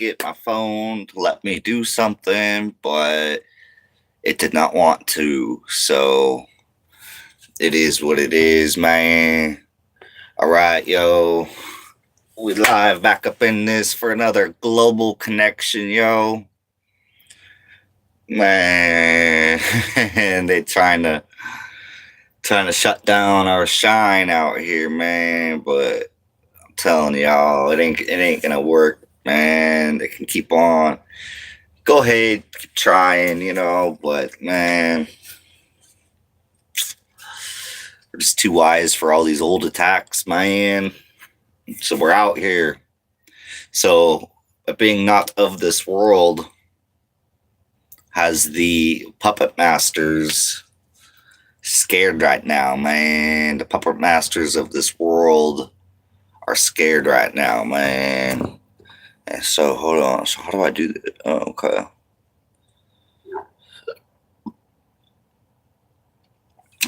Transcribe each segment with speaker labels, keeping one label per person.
Speaker 1: get my phone to let me do something, but it did not want to. So it is what it is, man. All right, yo. We live back up in this for another global connection, yo. Man, they trying to shut down our shine out here, man. But I'm telling y'all, it ain't gonna work, man. They can keep on. Go ahead, keep trying, but man, we're just too wise for all these old attacks, man. So we're out here. So being not of this world has the puppet masters scared right now, man. The puppet masters of this world are scared right now, man. And so hold on. So how do I do that? Oh, okay.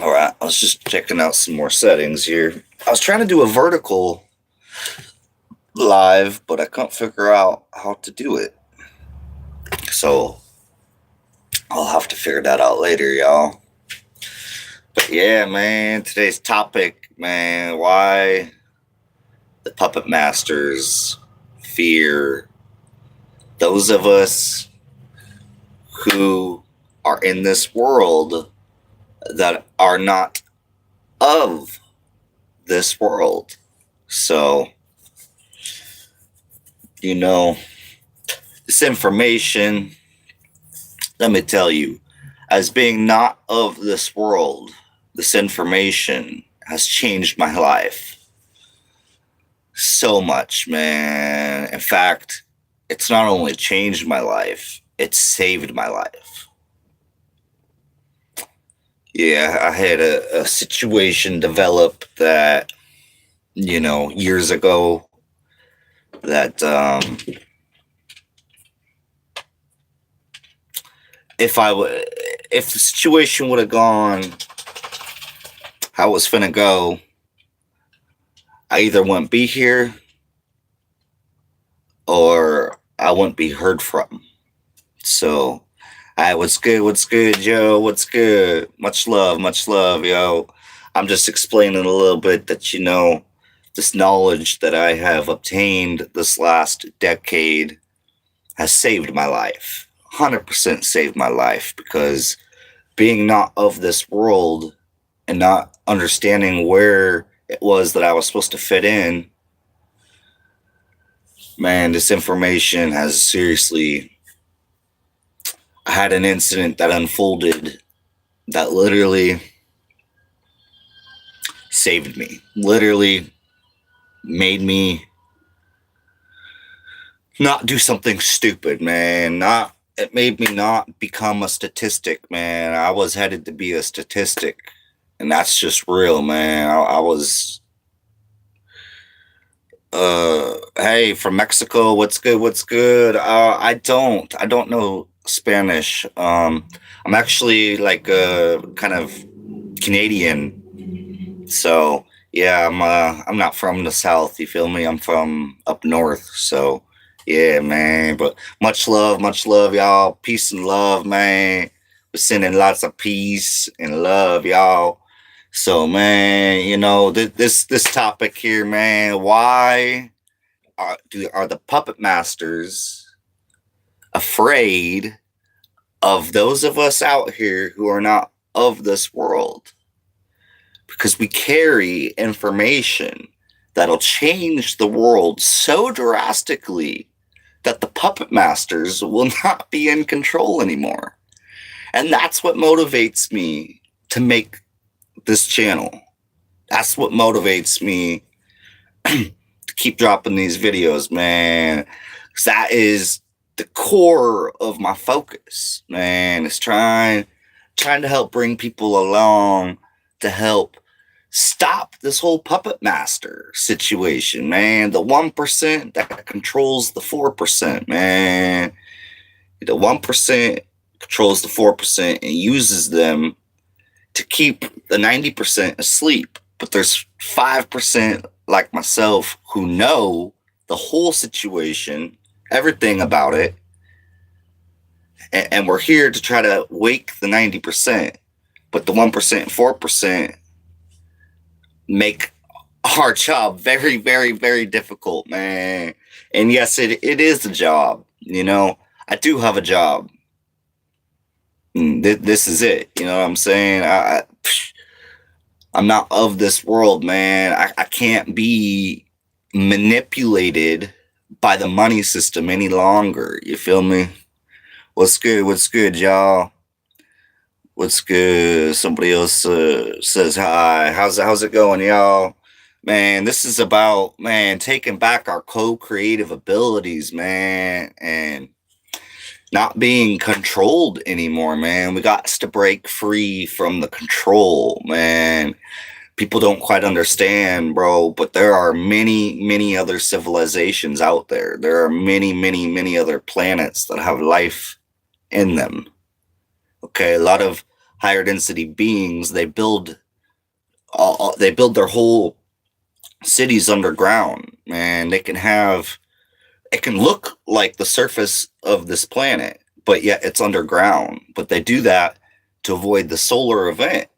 Speaker 1: All right. I was just checking out some more settings here. I was trying to do a vertical live, but I can't figure out how to do it. So I'll have to figure that out later, y'all. But yeah, man, today's topic, man, why the puppet masters fear those of us who are in this world that are not of this world. So, this information, let me tell you, as being not of this world, this information has changed my life so much, man. In fact, it's not only changed my life, it's saved my life. Yeah, I had a situation develop that, years ago that if the situation would have gone how it was finna go, I either wouldn't be here or I wouldn't be heard from. So, what's good, Joe? What's good? Much love, yo. I'm just explaining a little bit that, this knowledge that I have obtained this last decade has saved my life. 100% saved my life, because being not of this world and not understanding where it was that I was supposed to fit in, man, this information has seriously... I had an incident that unfolded that literally saved me. Literally made me not do something stupid, man. It made me not become a statistic, man. I was headed to be a statistic, and that's just real, man. I was hey, from Mexico, what's good? I don't know Spanish. I'm actually like kind of Canadian. So yeah, I'm not from the South, you feel me? I'm from up north. So yeah, man. But much love, y'all. Peace and love, man. We're sending lots of peace and love, y'all. So, man, this topic here, man, why are the puppet masters afraid of those of us out here who are not of this world? Because we carry information that'll change the world so drastically that the puppet masters will not be in control anymore. And that's what motivates me to make this channel. That's what motivates me to keep dropping these videos, man. 'Cause that is the core of my focus, man. Is trying to help bring people along to help stop this whole puppet master situation, man. The 1% that controls the 4%, man. The 1% controls the 4% and uses them to keep the 90% asleep. But there's 5% like myself who know the whole situation everything about it. And we're here to try to wake the 90%, but the 1% and 4% make our job very, very, very difficult, man. And yes, it is a job. You know, I do have a job. This is it. You know what I'm saying? I'm not of this world, man. I can't be manipulated by the money system any longer. You feel me? What's good? What's good, y'all? What's good? Somebody else says hi. How's it going, y'all? Man, this is about, man, taking back our co-creative abilities, man, and not being controlled anymore, man. We got to break free from the control, man. People don't quite understand, bro, but there are many, many other civilizations out there. There are many, many, many other planets that have life in them. Okay, a lot of higher density beings, they build their whole cities underground, man. It can look like the surface of this planet, but yet it's underground. But they do that to avoid the solar event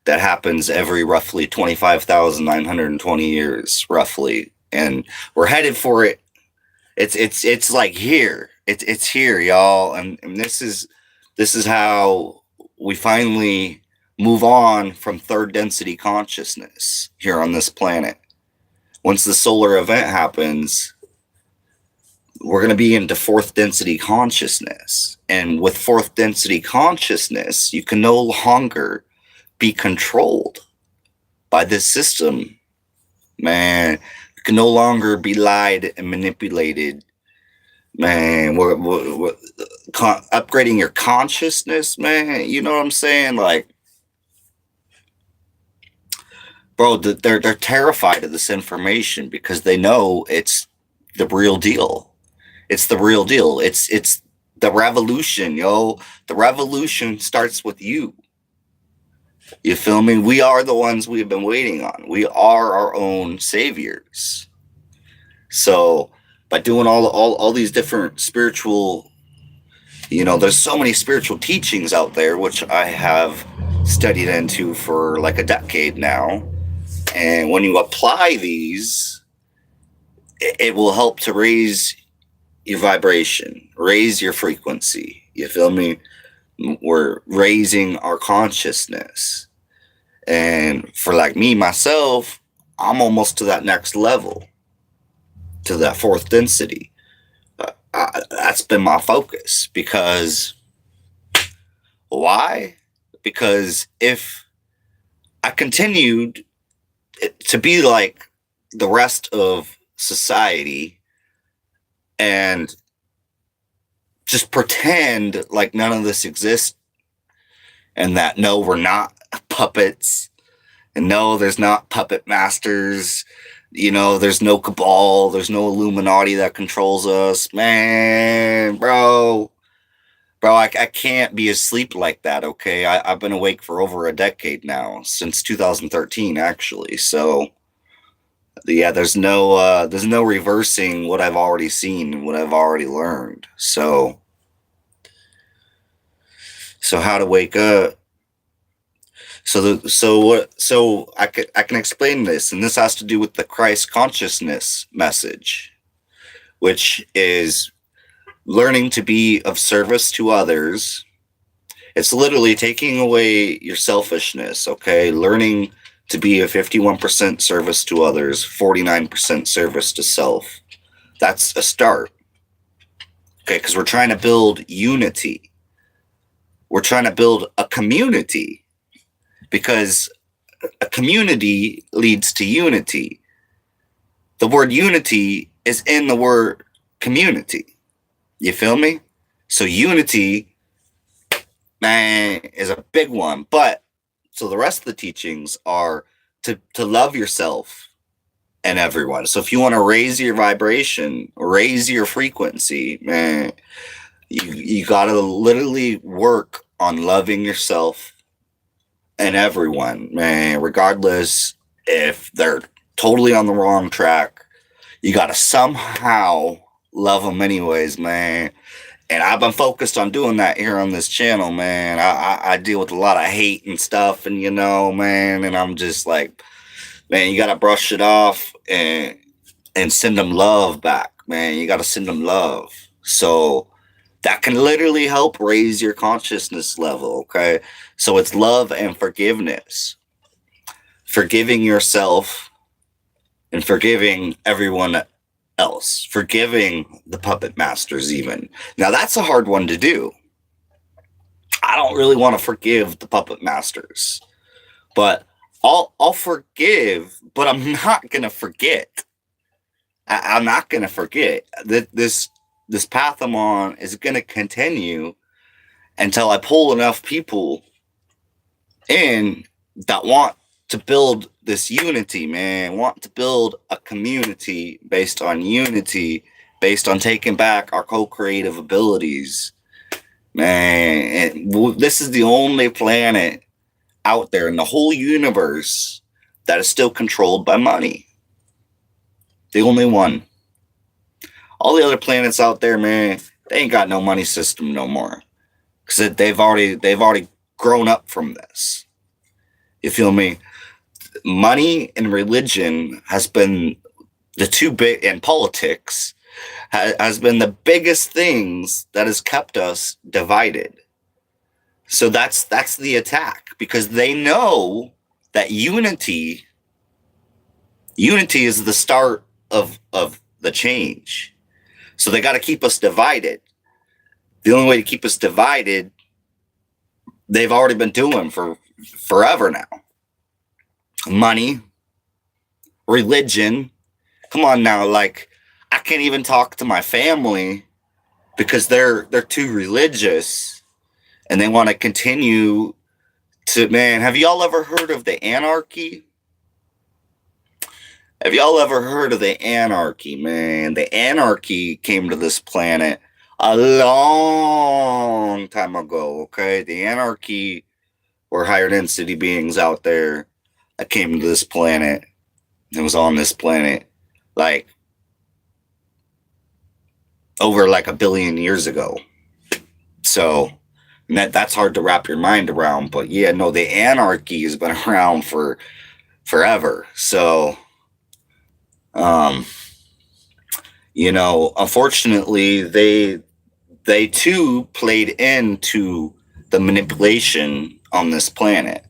Speaker 1: that happens every roughly 25,920 years, roughly. And we're headed for it. It's like here. It's here, y'all. And this is how we finally move on from third density consciousness here on this planet. Once the solar event happens, we're going to be into fourth density consciousness. And with fourth density consciousness, you can no longer be controlled by this system, man. You can no longer be lied and manipulated, man. We're upgrading your consciousness, man. You know what I'm saying? Like, bro, they're terrified of this information because they know it's the real deal. It's the real deal. It's the revolution, yo. The revolution starts with you. You feel me? We are the ones we've been waiting on. We are our own saviors. So by doing all these different spiritual, you know, there's so many spiritual teachings out there, which I have studied into for like a decade now. And when you apply these, it will help to raise your vibration, raise your frequency. You feel me? We're raising our consciousness. And for like me, myself, I'm almost to that next level, to that fourth density. That's been my focus. Because why? Because if I continued to be like the rest of society and just pretend like none of this exists, and that no, we're not puppets, and no, there's not puppet masters, you know, there's no cabal, there's no Illuminati that controls us, man, bro, I can't be asleep like that. Okay, I've been awake for over a decade now, since 2013 actually. So yeah, there's no reversing what I've already seen, what I've already learned. So how to wake up. So I can explain this, and this has to do with the Christ consciousness message, which is learning to be of service to others. It's literally taking away your selfishness, okay? Learning to be a 51% service to others, 49% service to self. That's a start, okay? Because we're trying to build unity. We're trying to build a community, because a community leads to unity. The word unity is in the word community. You feel me? So unity, man, is a big one. But so the rest of the teachings are to love yourself and everyone. So if you want to raise your vibration, raise your frequency, man, you got to literally work on loving yourself and everyone, man, regardless if they're totally on the wrong track. You got to somehow love them anyways, man. And I've been focused on doing that here on this channel, man. I deal with a lot of hate and stuff, and man, and I'm just like, man, you gotta brush it off and send them love back, man. You gotta send them love. So that can literally help raise your consciousness level, okay? So it's love and forgiveness. Forgiving yourself and forgiving everyone else. Forgiving the puppet masters even. Now that's a hard one to do. I don't really want to forgive the puppet masters. But I'll forgive, but I'm not going to forget. I'm not going to forget that this path I'm on is going to continue until I pull enough people in that want to build this unity, man. Want to build a community based on unity, based on taking back our co-creative abilities, man. And this is the only planet out there in the whole universe that is still controlled by money. The only one. All the other planets out there, man, they ain't got no money system no more, because they've already grown up from this. You feel me? Money and religion has been the two big, and politics has been the biggest things that has kept us divided. So that's the attack, because they know that unity is the start of the change. So they got to keep us divided. The only way to keep us divided, they've already been doing for forever now. Money, religion. Come on now, like, I can't even talk to my family because they're too religious and they want to continue to, man, have y'all ever heard of the anarchy? Have y'all ever heard of the anarchy, man? The anarchy came to this planet a long time ago, okay? The anarchy were higher density beings out there that came to this planet. It was on this planet like over like 1 billion years ago. So that's hard to wrap your mind around. But yeah, no, the anarchy has been around for forever. So unfortunately, they too played into the manipulation on this planet.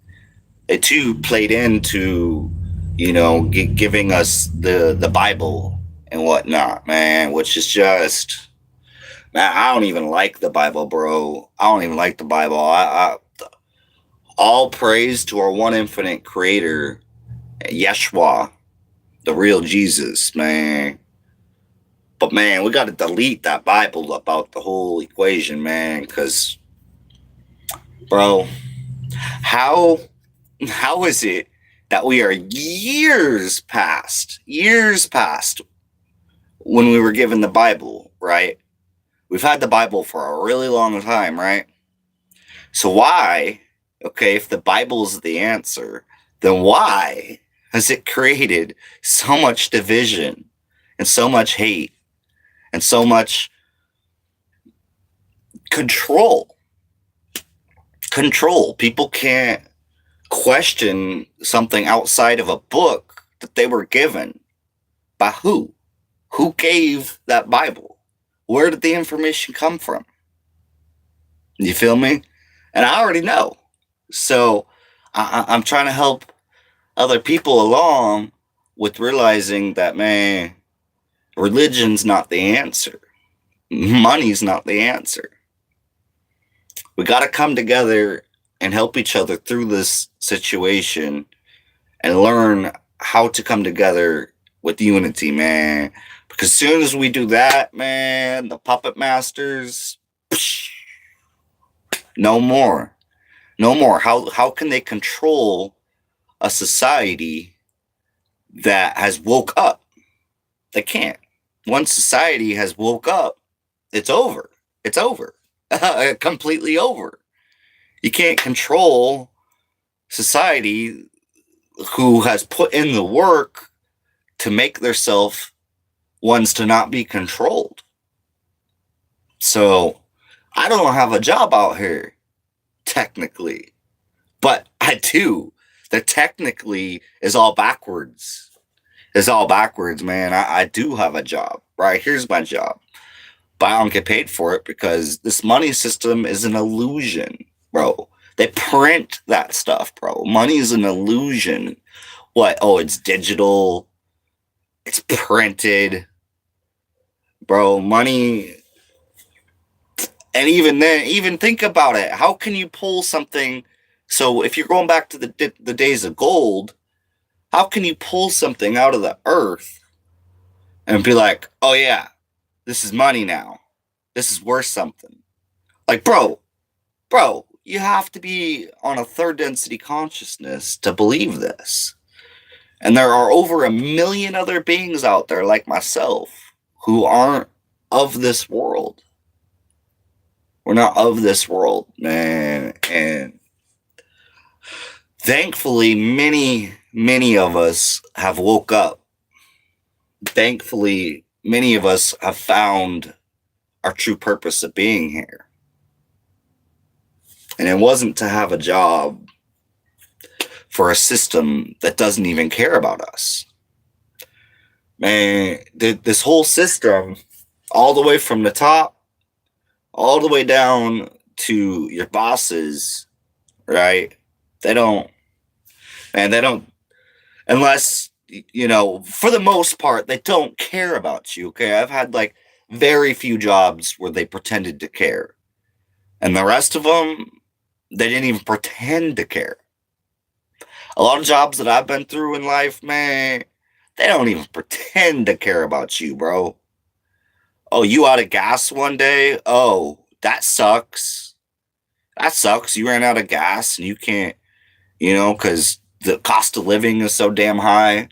Speaker 1: They too played into, giving us the Bible and whatnot, man, which is just, man, I don't even like the Bible, bro. I don't even like the Bible. All praise to our one infinite creator, Yeshua, the real Jesus, man. But man, we got to delete that Bible about the whole equation, man, because, bro, how is it that we are years past when we were given the Bible, right? We've had the Bible for a really long time, right? So why, okay, if the Bible's the answer, then why has it created so much division and so much hate and so much control? People can't question something outside of a book that they were given. By who? Who gave that Bible? Where did the information come from? You feel me? And I already know. So I'm trying to help other people along with realizing that, man, religion's not the answer. Money's not the answer. We got to come together and help each other through this situation and learn how to come together with unity, man. Because as soon as we do that, man, the puppet masters, no more. How can they control a society that has woke up? They can't. Once society has woke up, it's over. It's over. Completely over. You can't control society who has put in the work to make themselves ones to not be controlled. So I don't have a job out here, technically. But I do. That technically is all backwards. It's all backwards, man. I do have a job, right? Here's my job. But I don't get paid for it because this money system is an illusion, bro. They print that stuff, bro. Money is an illusion. What? Oh, it's digital. It's printed. Bro, money. And even then, even think about it. How can you pull something? So if you're going back to the days of gold, how can you pull something out of the earth and be like, oh yeah, this is money now. This is worth something. Like, bro, you have to be on a third density consciousness to believe this. And there are over 1 million other beings out there like myself who aren't of this world. We're not of this world, man. And thankfully, many of us have woke up. Thankfully, many of us have found our true purpose of being here. And it wasn't to have a job for a system that doesn't even care about us. Man, this whole system, all the way from the top, all the way down to your bosses, right? They don't, unless, for the most part, they don't care about you, okay? I've had, like, very few jobs where they pretended to care. And the rest of them, they didn't even pretend to care. A lot of jobs that I've been through in life, man, they don't even pretend to care about you, bro. Oh, you out of gas one day? Oh, that sucks. That sucks. You ran out of gas and you can't, because the cost of living is so damn high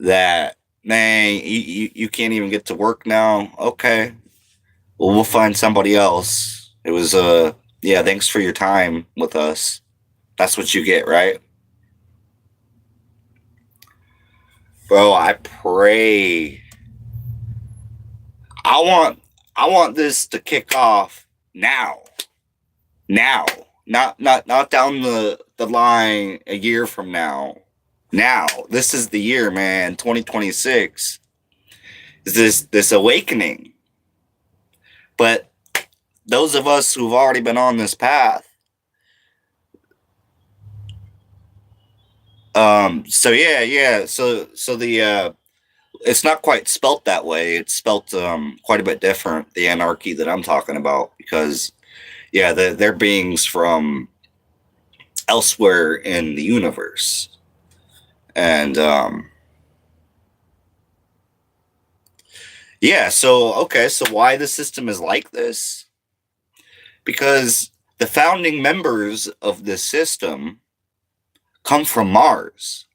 Speaker 1: that, man, you can't even get to work now. Okay. Well, we'll find somebody else. It was, yeah, thanks for your time with us. That's what you get, right? Bro, I pray. I want this to kick off now. Now. Not down the line a year from now. Now. This is the year, man. 2026. Is this awakening. But those of us who've already been on this path, so the it's not quite spelt that way. It's spelt quite a bit different, the anarchy that I'm talking about, because yeah, they're beings from elsewhere in the universe. And yeah, so why the system is like this? Because the founding members of this system come from Mars.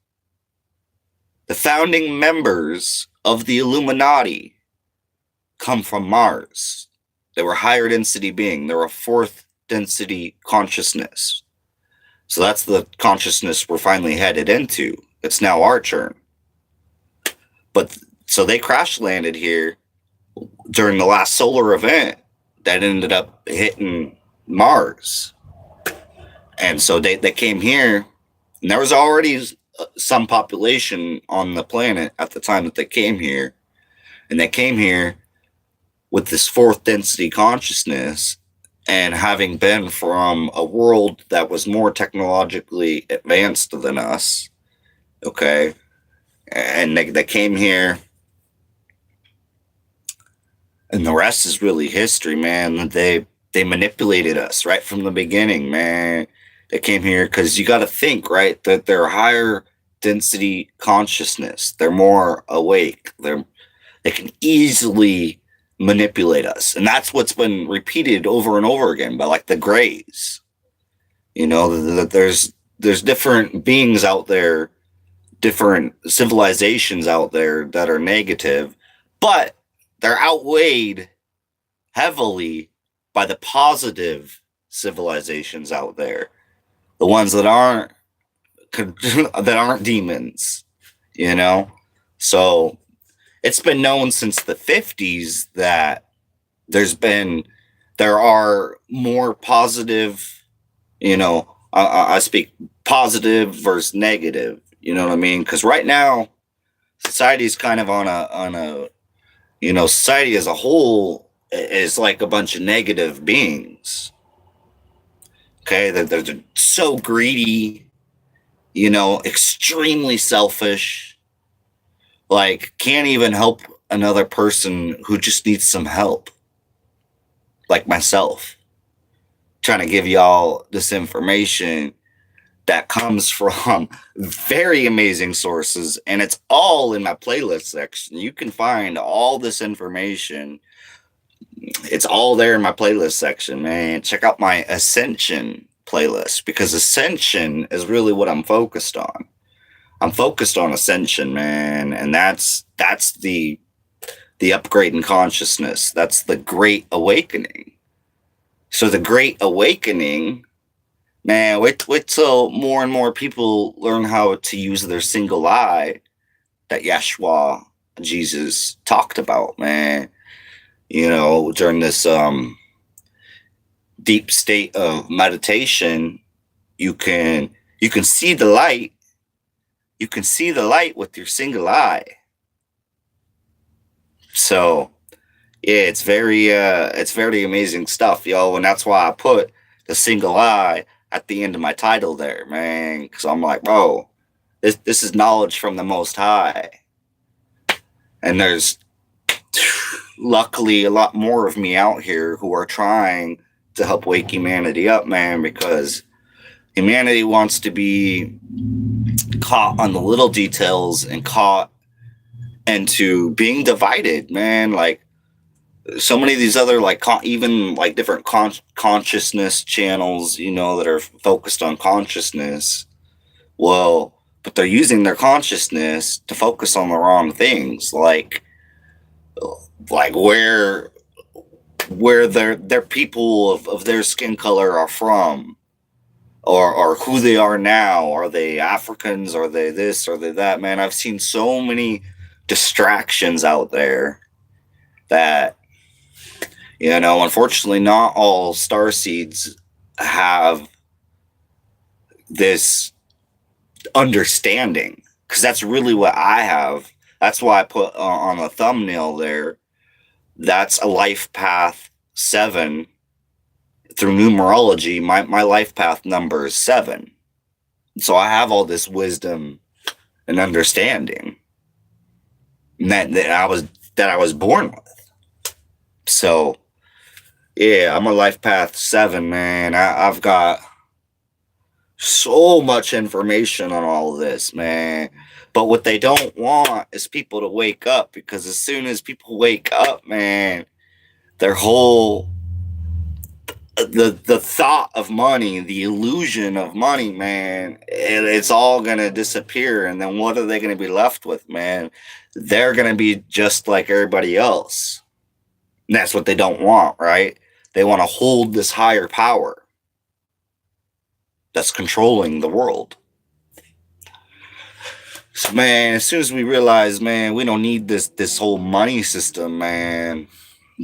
Speaker 1: The founding members of the Illuminati come from Mars. They were higher density being. They were a fourth density consciousness. So that's the consciousness we're finally headed into. It's now our turn. But so they crash landed here during the last solar event that ended up hitting Mars. And so they came here, and there was already some population on the planet at the time that they came here. And they came here with this fourth density consciousness, and having been from a world that was more technologically advanced than us, okay, and they came here, and the rest is really history, man. They manipulated us right from the beginning, man. They came here because you got to think, right, that they're higher density consciousness. They're more awake. They can easily manipulate us. And that's what's been repeated over and over again by, like, the Greys. That there's different beings out there, different civilizations out there that are negative, but they're outweighed heavily by the positive civilizations out there, the ones that aren't demons. So it's been known since the 50s that there's been there are more positive, I speak positive versus negative, you know what I mean? Because right now, society is kind of on a society as a whole is like a bunch of negative beings. Okay, they're so greedy, extremely selfish, like can't even help another person who just needs some help, like myself, trying to give y'all this information that comes from very amazing sources, and it's all in my playlist section. You can find all this information. It's all there in my playlist section, man. Check out my Ascension playlist, because Ascension is really what I'm focused on. I'm focused on Ascension, man, and that's the upgrade in consciousness. That's the Great Awakening. So the Great Awakening, man, wait till more and more people learn how to use their single eye that Yeshua, Jesus, talked about, man. During this deep state of meditation, you can see the light. You can see the light with your single eye. So yeah, it's very amazing stuff, yo, and that's why I put the single eye at the end of my title there, man, because I'm like, bro, this is knowledge from the Most High, and there's luckily a lot more of me out here who are trying to help wake humanity up, man, because humanity wants to be caught on the little details and caught into being divided, man. Like so many of these other even different consciousness channels, that are focused on consciousness. Well, but they're using their consciousness to focus on the wrong things, like where their people of their skin color are from, or who they are now. Are they Africans? Are they this? Are they that? Man, I've seen so many distractions out there that, unfortunately, not all starseeds have this understanding, because that's really what I have. That's why I put on the thumbnail there, that's a life path 7 through numerology. My life path number is 7. So I have all this wisdom and understanding that I was born with. So yeah, I'm a life path 7, man. I've got so much information on all of this, man. But what they don't want is people to wake up, because as soon as people wake up, man, their whole the thought of money, the illusion of money, man, it's all gonna disappear. And then what are they gonna be left with, man? They're gonna be just like everybody else. And that's what they don't want, right? They want to hold this higher power that's controlling the world. So, man, as soon as we realize, man, we don't need this whole money system, man,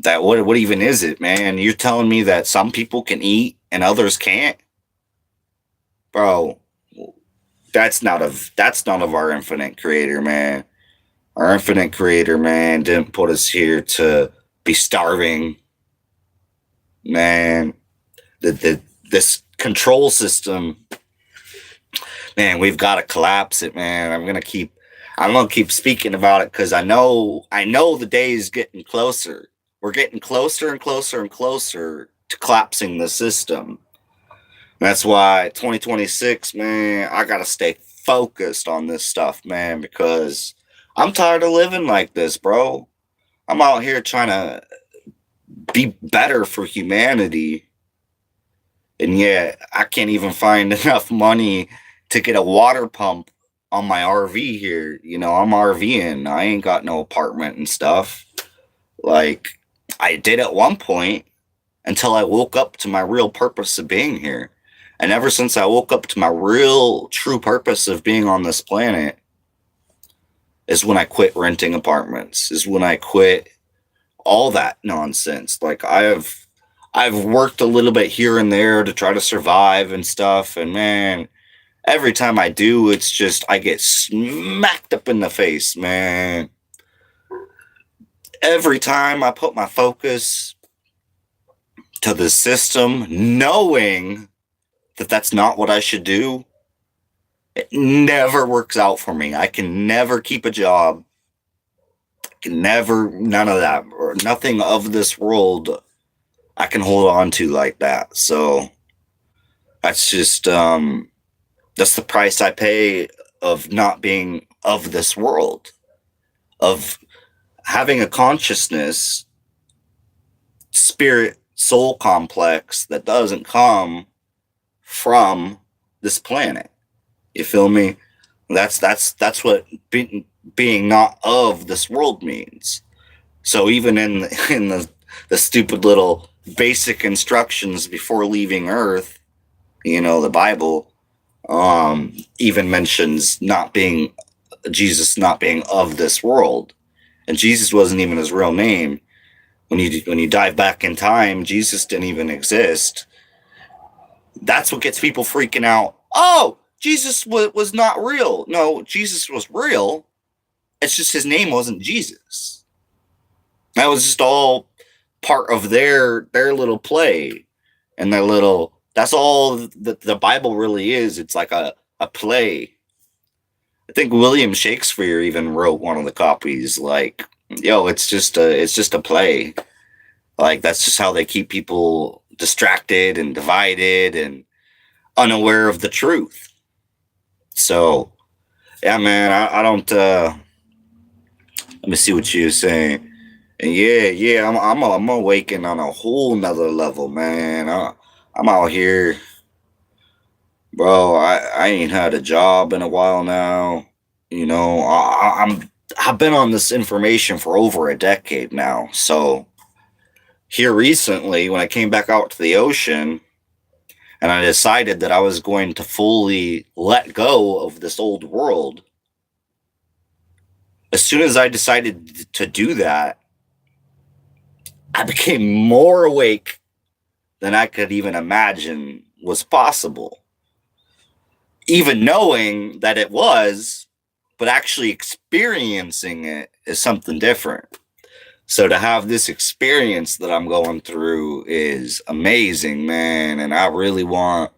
Speaker 1: that what even is it, man? You're telling me that some people can eat and others can't? Bro, that's not of our infinite creator, man. Our infinite creator, man, didn't put us here to be starving. Man, this control system, man, we've got to collapse it, man. I'm gonna keep speaking about it, because I know the day is getting closer. We're getting closer and closer and closer to collapsing the system. That's why 2026, man, I gotta stay focused on this stuff, man, because I'm tired of living like this, bro. I'm out here trying to be better for humanity, and yet I can't even find enough money to get a water pump on my RV here. I'm RVing. I ain't got no apartment and stuff. Like I did at one point, until I woke up to my real purpose of being here. And ever since I woke up to my real true purpose of being on this planet is when I quit renting apartments, is when I quit all that nonsense. Like I I've worked a little bit here and there to try to survive and stuff. And man, every time I do, it's just I get smacked up in the face, man. Every time I put my focus to the system, knowing that that's not what I should do, it never works out for me. I can never keep a job. I can never, none of that, or nothing of this world I can hold on to like that. So that's just, that's the price I pay of not being of this world, of having a consciousness, spirit, soul complex that doesn't come from this planet. You feel me? That's what being not of this world means. So even in the stupid little basic instructions before leaving Earth, you know, the Bible even mentions Jesus not being of this world, and Jesus wasn't even his real name. When you dive back in time, Jesus didn't even exist. That's what gets people freaking out. Oh, Jesus was not real. No, Jesus was real. It's just his name wasn't Jesus. That was just all part of their little play and their little. That's all the Bible really is. It's like a play. I think William Shakespeare even wrote one of the copies. Like, yo, it's just a play. Like, that's just how they keep people distracted and divided and unaware of the truth. So, yeah, man, I don't. Let me see what you're saying. And yeah, I'm awakened on a whole nother level, man. I'm out here, bro. I ain't had a job in a while now. You know, I've been on this information for over a decade now. So here recently, when I came back out to the ocean, and I decided that I was going to fully let go of this old world. As soon as I decided to do that, I became more awake than I could even imagine was possible. Even knowing that it was, but actually experiencing it is something different. So to have this experience that I'm going through is amazing, man. And I really want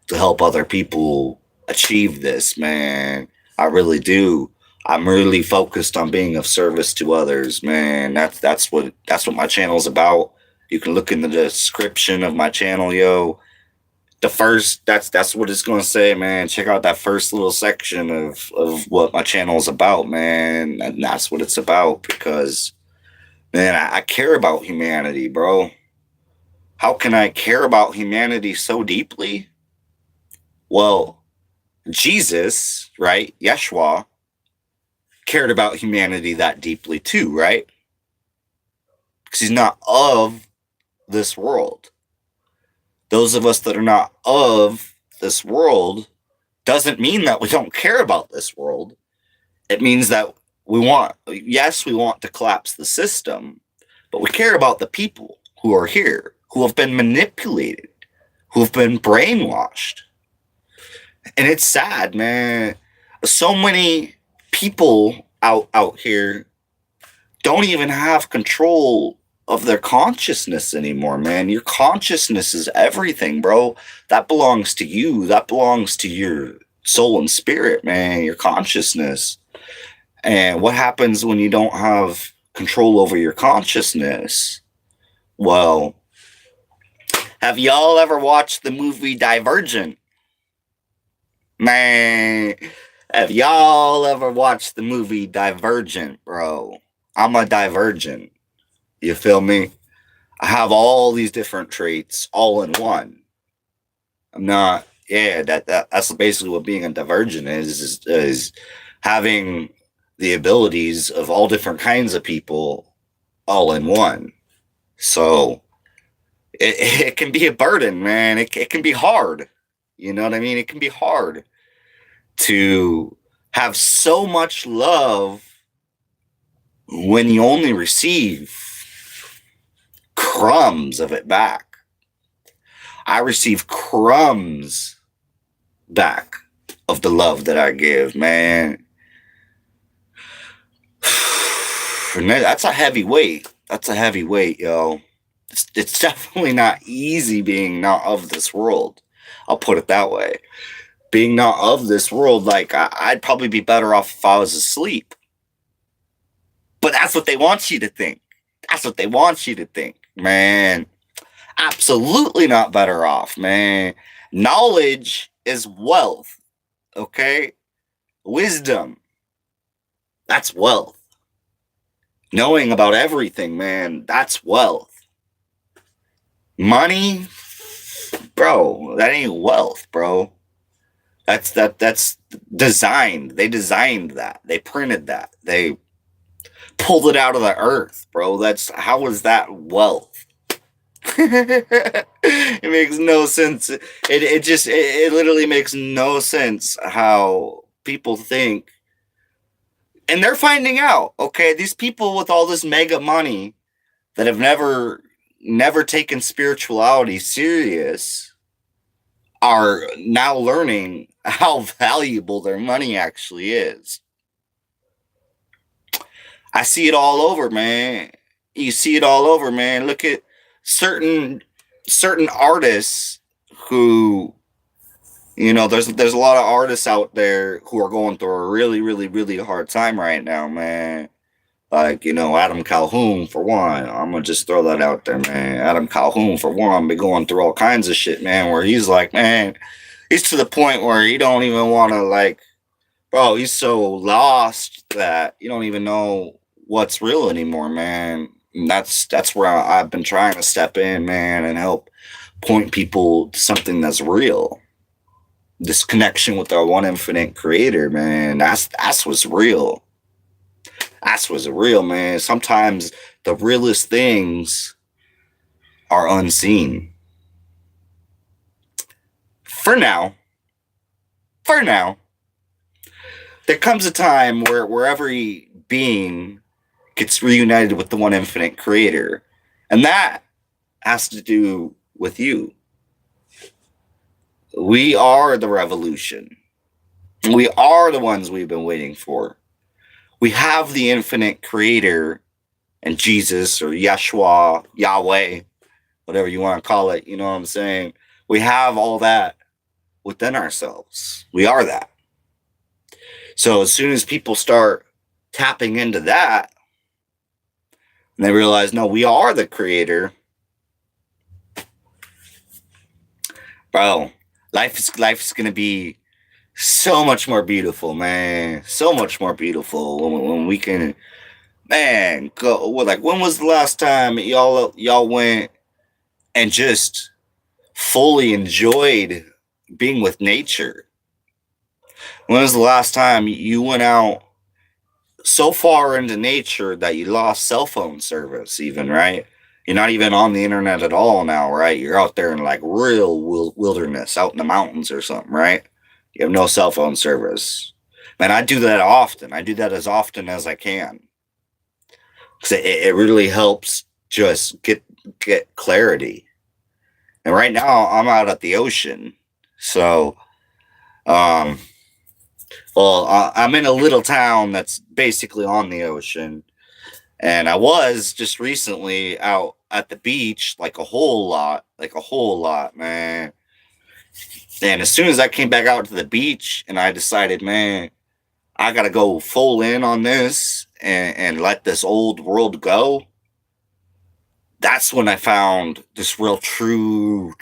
Speaker 1: to help other people achieve this, man. I really do. I'm really focused on being of service to others, man. That's what my channel's about. You can look in the description of my channel, yo. The first, that's what it's gonna say, man. Check out that first little section of what my channel's about, man. And that's what it's about, because man, I care about humanity, bro. How can I care about humanity so deeply? Well, Jesus, right? Yeshua cared about humanity that deeply too, right? Because he's not of this world. Those of us that are not of this world doesn't mean that we don't care about this world. It means that we want to collapse the system, but we care about the people who are here, who have been manipulated, who have been brainwashed. And it's sad, man. So many people out here don't even have control of their consciousness anymore, man. Your consciousness is everything, bro. That belongs to you. That belongs to your soul and spirit, man. Your consciousness. And what happens when you don't have control over your consciousness? Well, have y'all ever watched the movie Divergent? Man, have y'all ever watched the movie Divergent, bro? I'm a divergent. You feel me? I have all these different traits all in one. I'm not, yeah, that's basically what being a divergent is having the abilities of all different kinds of people all in one. So it can be a burden, man. It can be hard. You know what I mean? It can be hard to have so much love when you only receive crumbs of it back. I receive crumbs back of the love that I give, man. And that's a heavy weight. That's a heavy weight, yo. It's definitely not easy being not of this world. I'll put it that way. Being not of this world, like, I'd probably be better off if I was asleep. But that's what they want you to think. That's what they want you to think, man. Absolutely not better off, man. Knowledge is wealth, okay? Wisdom, that's wealth. Knowing about everything, man, that's wealth. Money, bro, that ain't wealth, bro. That's designed. They designed that. They printed that. They pulled it out of the earth, bro. How is that wealth? It makes no sense. It literally makes no sense how people think. And they're finding out, okay? These people with all this mega money that have never taken spirituality serious are now learning how valuable their money actually is. I see it all over, man. You see it all over, man. Look at certain artists who, there's a lot of artists out there who are going through a really, really, really hard time right now, man. Like, Adam Calhoun, for one. I'm going to just throw that out there, man. Adam Calhoun, for one, been going through all kinds of shit, man, where he's like, man, he's to the point where he don't even want to, like, bro, he's so lost that you don't even know what's real anymore, man. And that's where I've been trying to step in, man, and help point people to something that's real. This connection with our one infinite creator, man. That's what's real. That's what's real, man. Sometimes the realest things are unseen. For now, there comes a time where every being gets reunited with the one infinite creator. And that has to do with you. We are the revolution. We are the ones we've been waiting for. We have the infinite creator and Jesus or Yeshua, Yahweh, whatever you want to call it. You know what I'm saying? We have all that within ourselves. We are that. So as soon as people start tapping into that, and they realize, no, we are the creator. Bro, life is going to be so much more beautiful, man. So much more beautiful when we can, man, go. Like, when was the last time y'all went and just fully enjoyed being with nature? When was the last time you went out so far into nature that you lost cell phone service, even, right? You're not even on the internet at all now, right? You're out there in like real wilderness, out in the mountains or something, right? You have no cell phone service. Man, I do that often. I do that as often as I can. Because it really helps just get clarity. And right now, I'm out at the ocean. So, I'm in a little town that's basically on the ocean. And I was just recently out at the beach, like a whole lot, man. And as soon as I came back out to the beach and I decided, man, I got to go full in on this and let this old world go. That's when I found this real true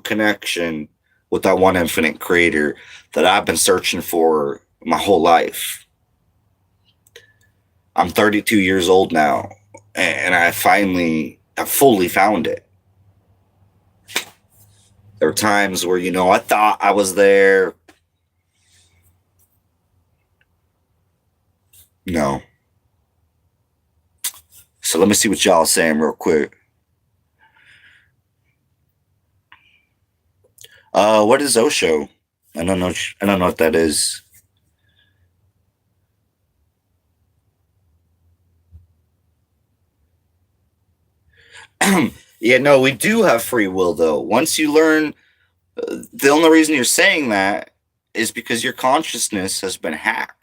Speaker 1: connection with that one infinite creator that I've been searching for my whole life. I'm 32 years old now, and I fully found it. There were times where, I thought I was there. No. So let me see what y'all are saying real quick. What is Osho? I don't know what that is. Yeah, no, we do have free will, though. Once you learn, the only reason you're saying that is because your consciousness has been hacked.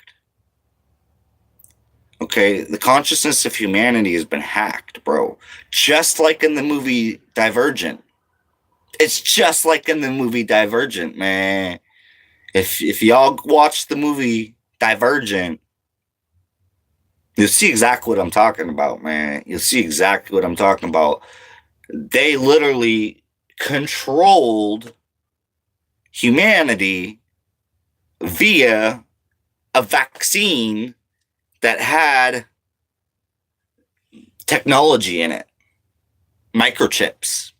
Speaker 1: Okay, the consciousness of humanity has been hacked, bro. Just like in the movie Divergent. It's just like in the movie Divergent, man. If y'all watch the movie Divergent, you'll see exactly what I'm talking about, man. You'll see exactly what I'm talking about. They literally controlled humanity via a vaccine that had technology in it, microchips,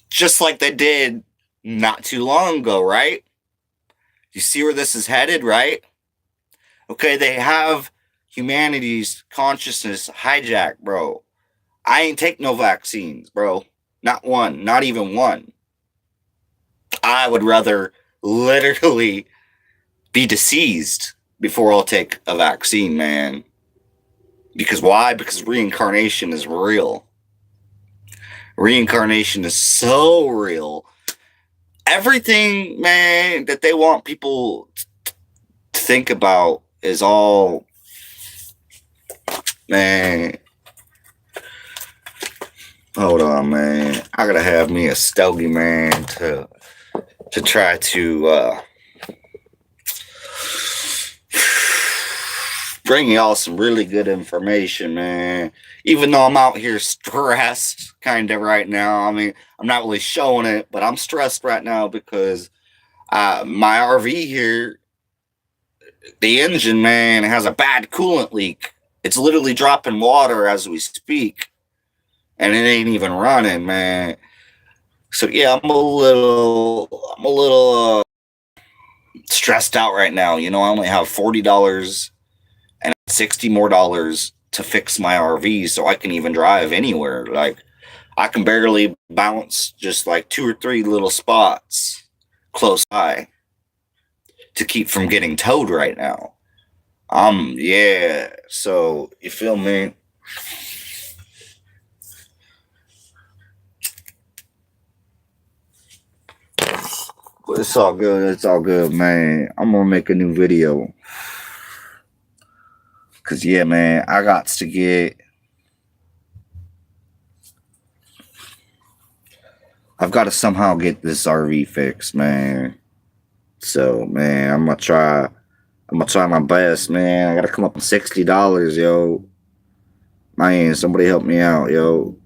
Speaker 1: just like they did not too long ago, right? You see where this is headed, right? Okay, they have humanity's consciousness hijacked, bro. I ain't take no vaccines, bro. Not one, not even one. I would rather literally be deceased before I'll take a vaccine, man. Because why? Because reincarnation is real. Reincarnation is so real. Everything, man, that they want people to think about is all, man. Hold on, man. I gotta have me a stogie, man, to try to bring y'all some really good information, man. Even though I'm out here stressed kind of right now. I mean, I'm not really showing it, but I'm stressed right now because my RV here, the engine, man, has a bad coolant leak. It's literally dropping water as we speak, and it ain't even running, man. So yeah, I'm a little stressed out right now. You know, I only have $40 and $60 more to fix my RV, so I can even drive anywhere. Like, I can barely bounce just like 2 or 3 little spots close by to keep from getting towed right now. Yeah. So you feel me? But it's all good. It's all good, man. I'm gonna make a new video. Cause yeah, man, I got to get. I've got to somehow get this RV fixed, man. So, man, I'm gonna try my best, man. I gotta come up with $60, yo. Man, somebody help me out, yo.